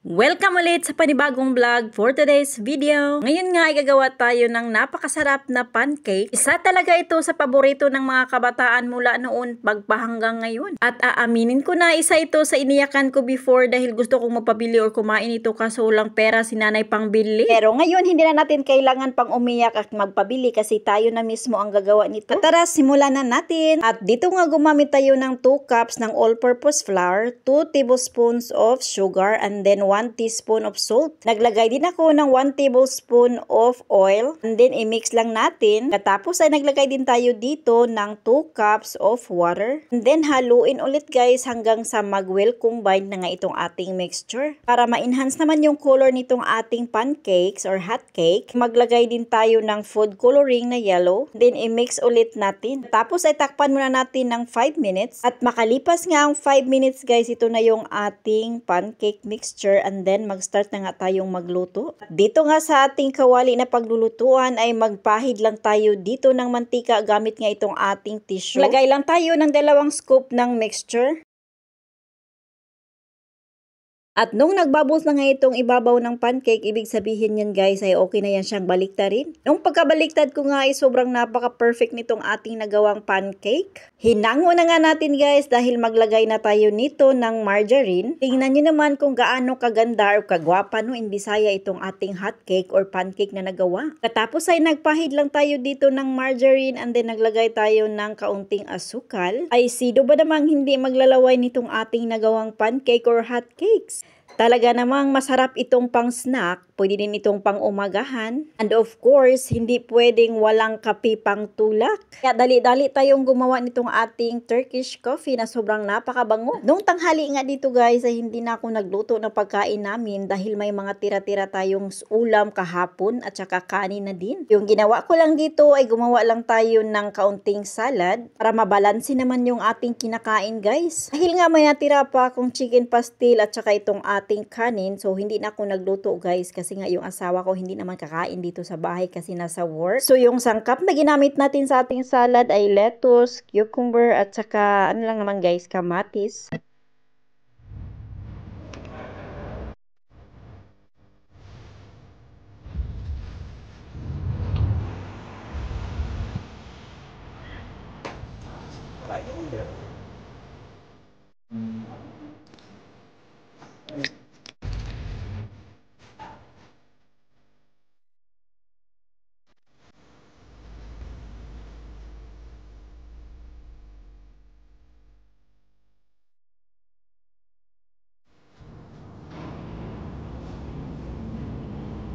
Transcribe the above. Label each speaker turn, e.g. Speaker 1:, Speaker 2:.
Speaker 1: Welcome ulit sa panibagong vlog for today's video. Ngayon nga ay gagawa tayo ng napakasarap na pancake. Isa talaga ito sa paborito ng mga kabataan mula noon pagpahanggang ngayon. At aaminin ko na isa ito sa iniyakan ko before dahil gusto kong mapabili or kumain ito kaso lang pera si nanay pang bili. Pero ngayon hindi na natin kailangan pang umiyak at magpabili kasi tayo na mismo ang gagawa nito. At tara, simulan na natin. At dito nga gumamit tayo ng 2 cups ng all-purpose flour, 2 tablespoons of sugar, and then 1 teaspoon of salt. Naglagay din ako ng 1 tablespoon of oil and then i-mix lang natin. Katapos ay naglagay din tayo dito ng 2 cups of water. And then haluin ulit guys hanggang sa mag-well combine na nga itong ating mixture. Para ma-enhance naman yung color nitong ating pancakes or hot cake, maglagay din tayo ng food coloring na yellow. Then i-mix ulit natin. Tapos ay takpan muna natin ng 5 minutes. At makalipas nga ang 5 minutes guys, ito na yung ating pancake mixture. And then mag-start na nga tayong magluto. Dito nga sa ating kawali na paglulutuan ay magpahid lang tayo dito ng mantika gamit nga itong ating tissue. Lagay lang tayo ng 2 scoop ng mixture. At nung nagbubbles na nga itong ibabaw ng pancake, ibig sabihin yan guys ay okay na yan siyang baliktarin. Nung pagkabaliktad ko nga ay sobrang napaka-perfect nitong ating nagawang pancake. Hinango na nga natin guys dahil maglagay na tayo nito ng margarine. Tingnan nyo naman kung gaano kaganda o kagwapa no in Bisaya itong ating hot cake or pancake na nagawa. Katapos ay nagpahid lang tayo dito ng margarine and then naglagay tayo ng kaunting asukal. Ay sido ba namang hindi maglalaway nitong ating nagawang pancake or hot cakes? Talaga namang masarap itong pang snack, pwede din itong pang umagahan. And of course, hindi pwedeng walang kape pang tulak. Kaya dali-dali tayong gumawa nitong ating Turkish coffee na sobrang napakabango. Nung tanghali nga dito guys ay hindi na ako nagluto ng pagkain namin dahil may mga tira-tira tayong ulam kahapon at saka kanin na din. Yung ginawa ko lang dito ay gumawa lang tayo ng kaunting salad para mabalansin naman yung ating kinakain guys. Dahil nga may natira pa akong chicken pastil at saka itong ating kanin, so hindi na ako nagluto guys kasi nga yung asawa ko hindi naman kakain dito sa bahay kasi nasa work. So yung sangkap na ginamit natin sa ating salad ay lettuce, cucumber at saka ano lang naman guys, kamatis.